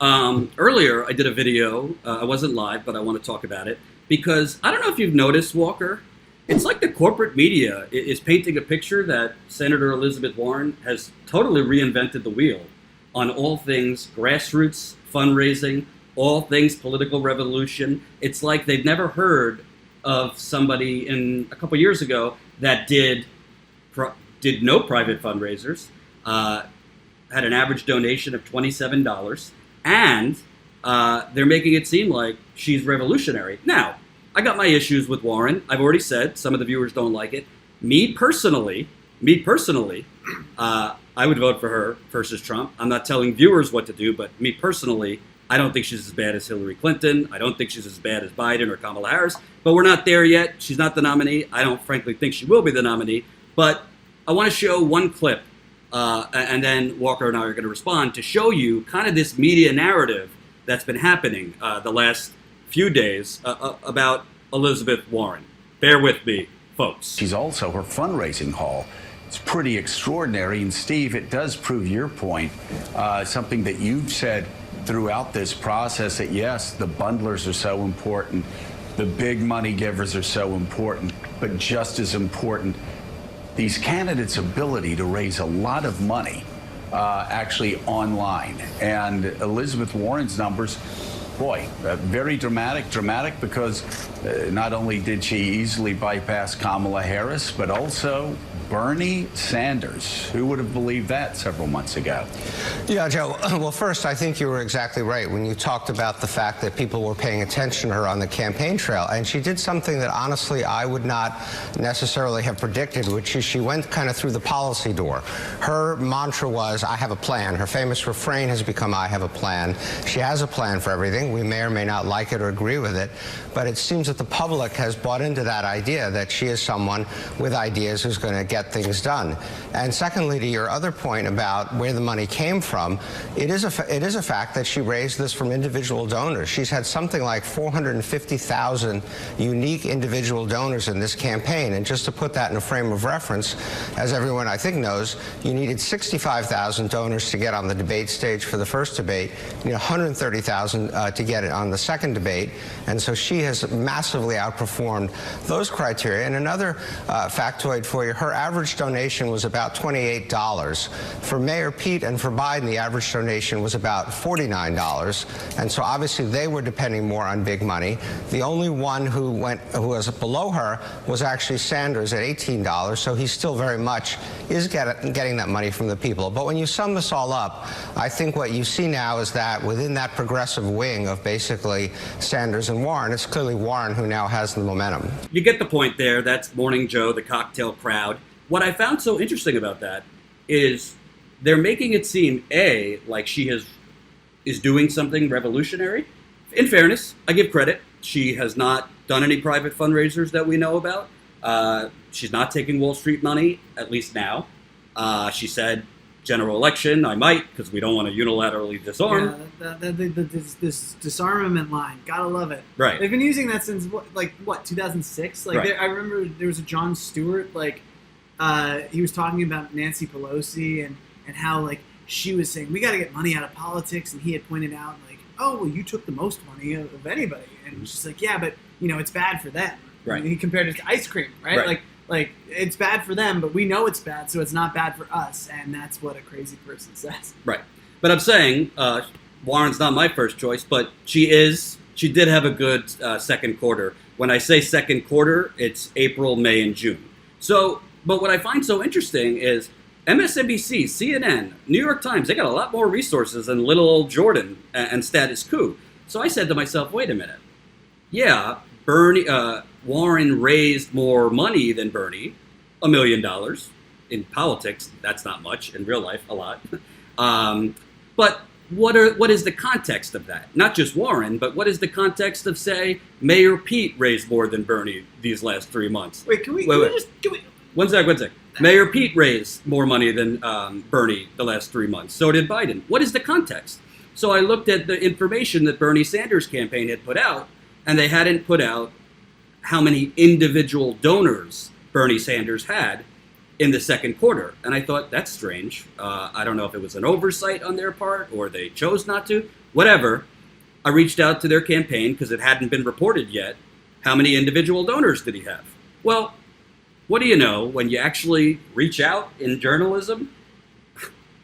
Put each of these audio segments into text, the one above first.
Earlier, I did a video. I wasn't live, but I want to talk about it because I don't know if you've noticed, Walker. It's like the corporate media is painting a picture that Senator Elizabeth Warren has totally reinvented the wheel on all things grassroots fundraising, all things political revolution. It's like they've never heard of somebody in a couple years ago that did no private fundraisers, had an average donation of $27, and they're making it seem like she's revolutionary. Now, I got my issues with Warren. I've already said some of the viewers don't like it. Me personally, I would vote for her versus Trump. I'm not telling viewers what to do, but me personally, I don't think she's as bad as Hillary Clinton. I don't think she's as bad as Biden or Kamala Harris. But we're not there yet. She's not the nominee. I don't frankly think she will be the nominee. But I want to show one clip, and then Walker and I are going to respond to show you kind of this media narrative that's been happening the last few days about Elizabeth Warren. Bear with me, folks. She's also her fundraising haul. It's pretty extraordinary. And Steve, it does prove your point, something that you've said throughout this process, that yes, the bundlers are so important, the big money givers are so important, but just as important, these candidates' ability to raise a lot of money actually online. And Elizabeth Warren's numbers, boy, very dramatic because not only did she easily bypass Kamala Harris, but also Bernie Sanders. Who would have believed that several months ago? Yeah, Joe. Well, first, I think you were exactly right when you talked about the fact that people were paying attention to her on the campaign trail. And she did something that, honestly, I would not necessarily have predicted, which is she went kind of through the policy door. Her mantra was, I have a plan. Her famous refrain has become, I have a plan. She has a plan for everything. We may or may not like it or agree with it. But it seems that the public has bought into that idea that she is someone with ideas who's going to get things done. And secondly, to your other point about where the money came from, it is a fact that she raised this from individual donors. She's had something like 450,000 unique individual donors in this campaign. And just to put that in a frame of reference, as everyone I think knows, you needed 65,000 donors to get on the debate stage for the first debate. You need 130,000 to get it on the second debate. And so she has massively outperformed those criteria. And another factoid for you, her average donation was about $28. For Mayor Pete and for Biden, the average donation was about $49. And so obviously they were depending more on big money. The only one who was below her was actually Sanders at $18. So he still very much is getting that money from the people. But when you sum this all up, I think what you see now is that within that progressive wing of basically Sanders and Warren, it's clearly Warren who now has the momentum. You get the point there. That's Morning Joe, the cocktail crowd. What I found so interesting about that is they're making it seem, A, like she is doing something revolutionary. In fairness, I give credit. She has not done any private fundraisers that we know about. She's not taking Wall Street money, at least now. She said, general election, I might, because we don't want to unilaterally disarm. Yeah, this disarmament line, gotta love it. Right. They've been using that since, 2006? Right. I remember there was a Jon Stewart, he was talking about Nancy Pelosi and how, she was saying, we got to get money out of politics, and he had pointed out, oh, well, you took the most money of anybody. And she's like, yeah, but, it's bad for them. Right. And he compared it to ice cream, right? It's bad for them, but we know it's bad, so it's not bad for us, and that's what a crazy person says. Right. But I'm saying, Warren's not my first choice, but she did have a good second quarter. When I say second quarter, it's April, May, and June. So, but what I find so interesting is MSNBC, CNN, New York Times, they got a lot more resources than little old Jordan and status quo. So I said to myself, wait a minute. Yeah, Warren raised more money than Bernie, $1 million. In politics, that's not much. In real life, a lot. But what is the context of that? Not just Warren, but what is the context of, say, Mayor Pete raised more than Bernie these last 3 months? Wait, can we? One sec. Mayor Pete raised more money than Bernie the last 3 months. So did Biden. What is the context? So I looked at the information that Bernie Sanders' campaign had put out, and they hadn't put out how many individual donors Bernie Sanders had in the second quarter. And I thought, that's strange. I don't know if it was an oversight on their part or they chose not to, whatever. I reached out to their campaign because it hadn't been reported yet. How many individual donors did he have? Well, what do you know? When you actually reach out in journalism,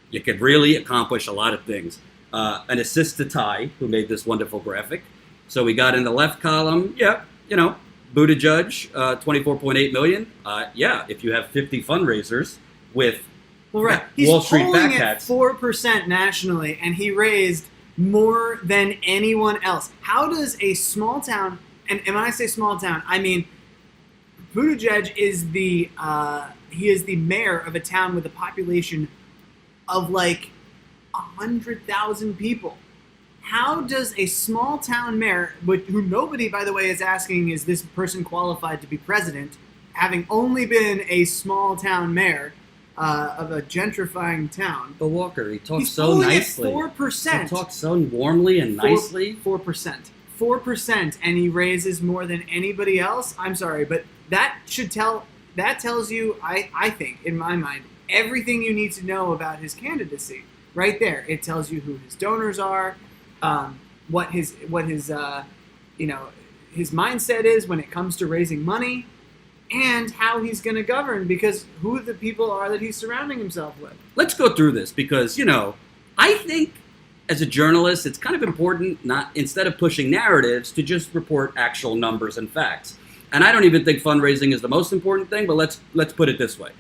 you can really accomplish a lot of things. An assist to Ty, who made this wonderful graphic. So we got in the left column, Buttigieg, 24.8 million. If you have 50 fundraisers with He's Wall Street polling back at hats. 4% nationally, and he raised more than anyone else. How does a small town, and when I say small town, I mean Buttigieg is the mayor of a town with a population of like 100,000 people. How does a small town mayor, who nobody, by the way, is asking, is this person qualified to be president, having only been a small town mayor of a gentrifying town? But Walker, he talks He's so nicely. 4%. He talks so warmly and nicely. 4%. 4%, and he raises more than anybody else. I'm sorry, but that tells you, I think, in my mind, everything you need to know about his candidacy. Right there, it tells you who his donors are, what his mindset is when it comes to raising money, and how he's going to govern, because who the people are that he's surrounding himself with. Let's go through this because, I think as a journalist, it's kind of important, instead of pushing narratives, to just report actual numbers and facts. And I don't even think fundraising is the most important thing, but let's put it this way.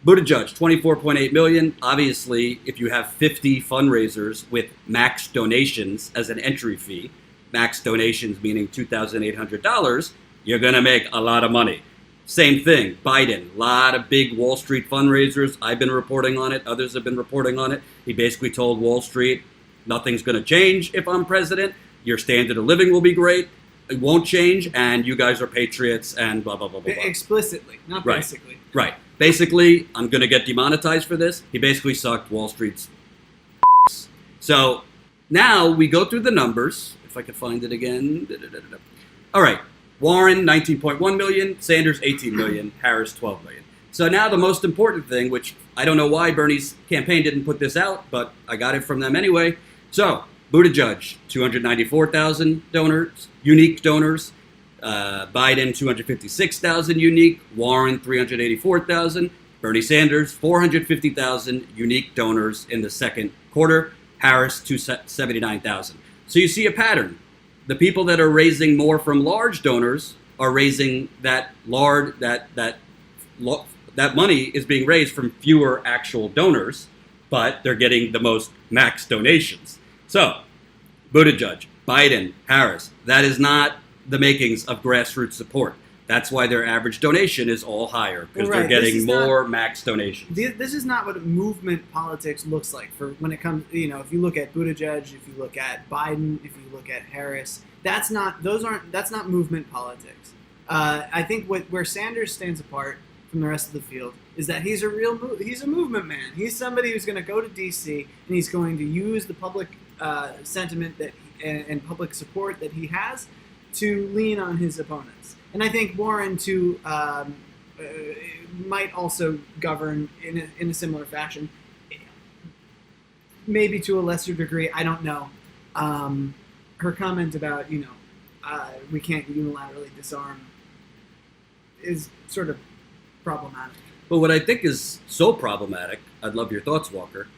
Buttigieg, 24.8 million. Obviously, if you have 50 fundraisers with max donations as an entry fee, max donations meaning $2,800, you're going to make a lot of money. Same thing, Biden, a lot of big Wall Street fundraisers. I've been reporting on it. Others have been reporting on it. He basically told Wall Street, nothing's going to change if I'm president. Your standard of living will be great. It won't change, and you guys are patriots, and blah, blah, blah, blah, blah. Explicitly, not Right. basically. Right. Basically, I'm going to get demonetized for this. He basically sucked Wall Street's. So now we go through the numbers. If I could find it again. All right. Warren, 19.1 million. Sanders, 18 million. Harris, 12 million. So now the most important thing, which I don't know why Bernie's campaign didn't put this out, but I got it from them anyway. So Buttigieg, 294,000 donors, unique donors. Biden, 256,000 unique. Warren, 384,000. Bernie Sanders, 450,000 unique donors in the second quarter. Harris, 279,000. So you see a pattern. The people that are raising more from large donors are raising that money is being raised from fewer actual donors, but they're getting the most max donations. So, Buttigieg, Biden, Harris, that is not the makings of grassroots support. That's why their average donation is all higher, because they're getting more max donations. This is not what movement politics looks like. For when it comes, if you look at Buttigieg, if you look at Biden, if you look at Harris, that's not movement politics. I think where Sanders stands apart from the rest of the field is that he's a movement man. He's somebody who's going to go to DC and he's going to use the public sentiment and public support that he has to lean on his opponents. And I think Warren might also govern in a similar fashion, maybe to a lesser degree. I don't know. Her comment about we can't unilaterally disarm is sort of problematic. But what I think is so problematic, I'd love your thoughts, Walker.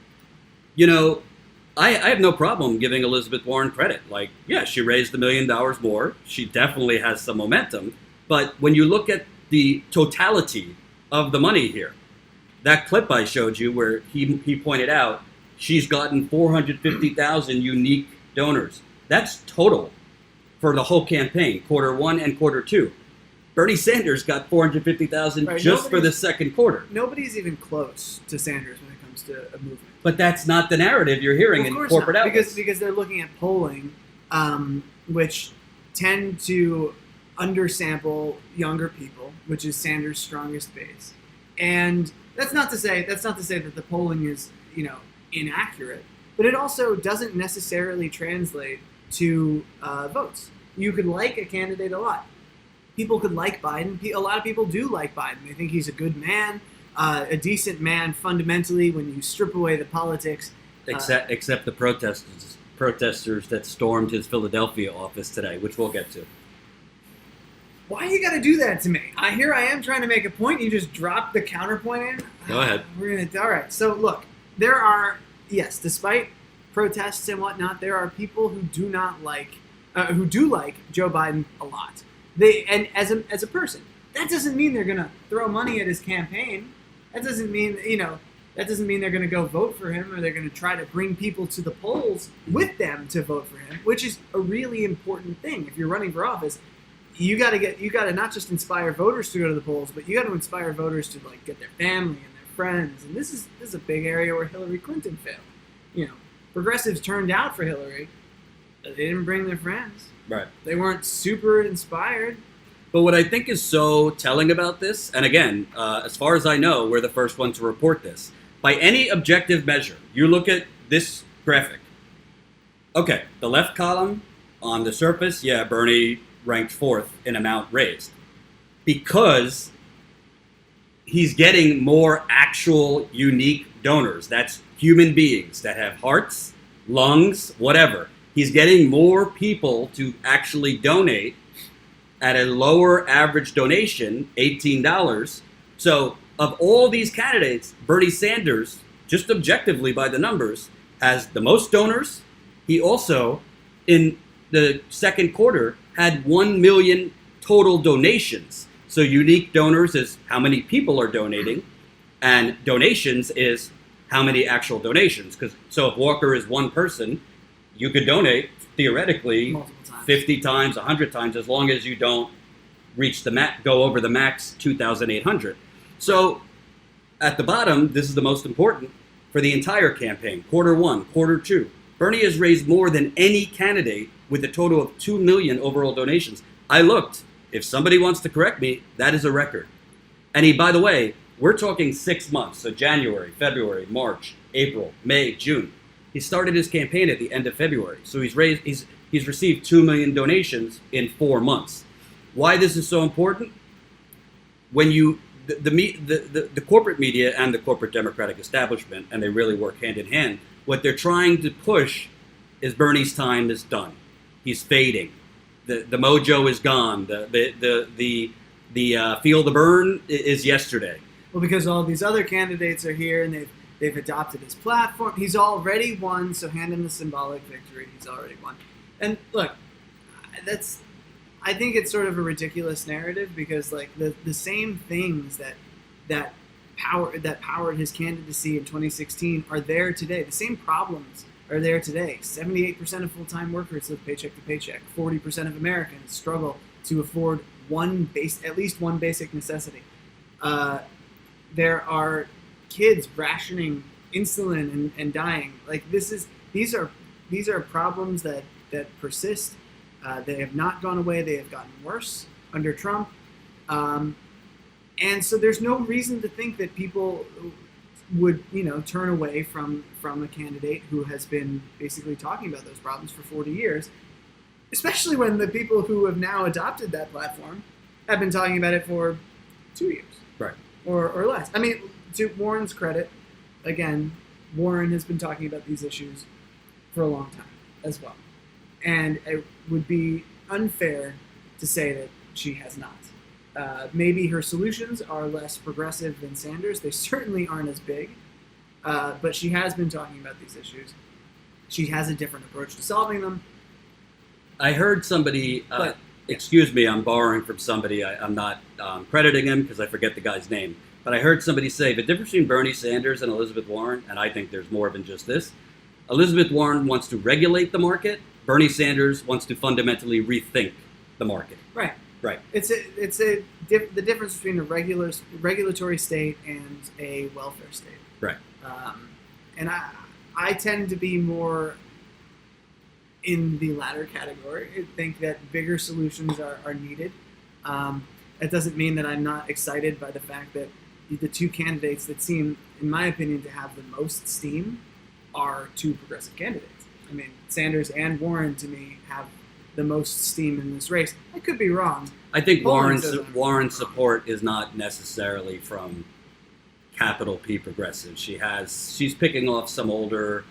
I have no problem giving Elizabeth Warren credit. Like, yeah, she raised $1 million more. She definitely has some momentum. But when you look at the totality of the money here, that clip I showed you where he pointed out she's gotten 450,000 unique donors. That's total for the whole campaign, quarter one and quarter two. Bernie Sanders got 450,000 just for the second quarter. Nobody's even close to Sanders when it comes to a movement. But that's not the narrative you're hearing in corporate outlets. Because they're looking at polling, which tend to undersample younger people, which is Sanders' strongest base. And that's not to say that the polling is inaccurate, but it also doesn't necessarily translate to votes. You could like a candidate a lot. People could like Biden. A lot of people do like Biden. They think he's a good man, a decent man fundamentally when you strip away the politics. Except the protesters protesters that stormed his Philadelphia office today, which we'll get to. Why you got to do that to me? Here I am trying to make a point. You just dropped the counterpoint in. Go ahead. All right. So look, there are, yes, despite protests and whatnot, there are people who do like Joe Biden a lot. And as a person, that doesn't mean they're going to throw money at his campaign. That doesn't mean they're going to go vote for him, or they're going to try to bring people to the polls with them to vote for him, which is a really important thing. If you're running for office, you got to not just inspire voters to go to the polls, but you got to inspire voters to like get their family and their friends. And this is a big area where Hillary Clinton failed. Progressives turned out for Hillary. They didn't bring their friends. Right. They weren't super inspired. But what I think is so telling about this, and again, as far as I know, we're the first one to report this. By any objective measure, you look at this graphic. Okay, the left column on the surface, yeah, Bernie ranked 4th in amount raised. Because he's getting more actual unique donors. That's human beings that have hearts, lungs, whatever. He's getting more people to actually donate at a lower average donation, $18. So of all these candidates, Bernie Sanders, just objectively by the numbers, has the most donors. He also, in the second quarter, had 1 million total donations. So unique donors is how many people are donating, and donations is how many actual donations. So if Walker is one person, you could donate, theoretically, Multiple times. 50 times, 100 times, as long as you don't reach go over the max 2,800. So at the bottom, this is the most important for the entire campaign. Quarter 1, quarter 2. Bernie has raised more than any candidate with a total of 2 million overall donations. I looked. If somebody wants to correct me, that is a record. And by the way, we're talking 6 months. So January, February, March, April, May, June. He started his campaign at the end of February. So he's received 2 million donations in 4 months. Why this is so important? When the corporate media and the corporate Democratic establishment, and they really work hand in hand, what they're trying to push is Bernie's time is done. He's fading. The mojo is gone. The feel the burn is yesterday. Well, because all these other candidates are here and they've adopted his platform. He's already won, so hand him the symbolic victory. He's already won. And look, I think it's sort of a ridiculous narrative, because like the same things that powered his candidacy in 2016 are there today. The same problems are there today. 78% of full-time workers live paycheck to paycheck. 40% of Americans struggle to afford at least one basic necessity. There are kids rationing insulin and dying. Like these are problems that persist. They have not gone away. They have gotten worse under Trump. And so there's no reason to think that people would, turn away from a candidate who has been basically talking about those problems for 40 years, especially when the people who have now adopted that platform have been talking about it for 2 years. Right. Or less. I mean, to Warren's credit, again, Warren has been talking about these issues for a long time as well. And it would be unfair to say that she has not. Maybe her solutions are less progressive than Sanders. They certainly aren't as big. But she has been talking about these issues. She has a different approach to solving them. I heard somebody, excuse me, I'm borrowing from somebody. I'm not crediting him because I forget the guy's name. But I heard somebody say the difference between Bernie Sanders and Elizabeth Warren, and I think there's more than just this. Elizabeth Warren wants to regulate the market. Bernie Sanders wants to fundamentally rethink the market. Right. Right. The difference between a regulatory state and a welfare state. Right. And I tend to be more in the latter category. I think that bigger solutions are needed. That doesn't mean that I'm not excited by the fact that the two candidates that seem, in my opinion, to have the most steam are two progressive candidates. I mean, Sanders and Warren, to me, have the most steam in this race. I could be wrong. I think Warren's support is not necessarily from capital P progressives. She's picking off some older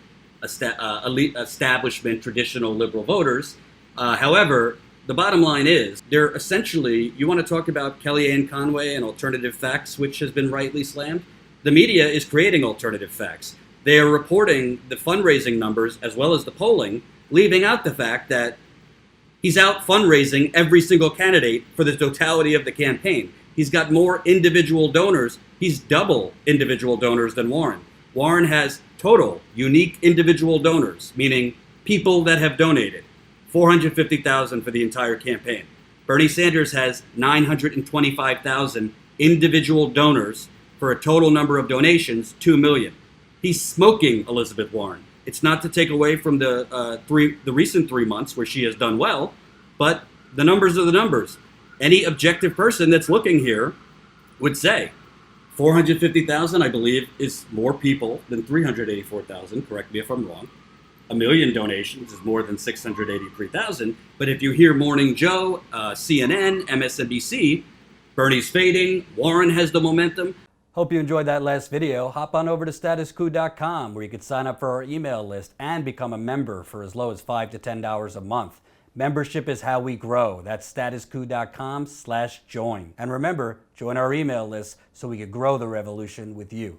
elite establishment, traditional liberal voters. However, the bottom line is they're essentially, you want to talk about Kellyanne Conway and alternative facts, which has been rightly slammed. The media is creating alternative facts. They are reporting the fundraising numbers as well as the polling, leaving out the fact that he's out fundraising every single candidate for the totality of the campaign. He's got more individual donors. He's double individual donors than Warren. Warren has total unique individual donors, meaning people that have donated, 450,000 for the entire campaign. Bernie Sanders has 925,000 individual donors for a total number of donations, 2 million. He's smoking Elizabeth Warren. It's not to take away from the recent 3 months where she has done well, but the numbers are the numbers. Any objective person that's looking here would say 450,000, I believe, is more people than 384,000. Correct me if I'm wrong. 1 million donations is more than 683,000. But if you hear Morning Joe, CNN, MSNBC, Bernie's fading, Warren has the momentum. Hope you enjoyed that last video. Hop on over to statuscoup.com where you can sign up for our email list and become a member for as low as $5 to $10 a month. Membership is how we grow. That's statuscoup.com/join. And remember, join our email list so we can grow the revolution with you.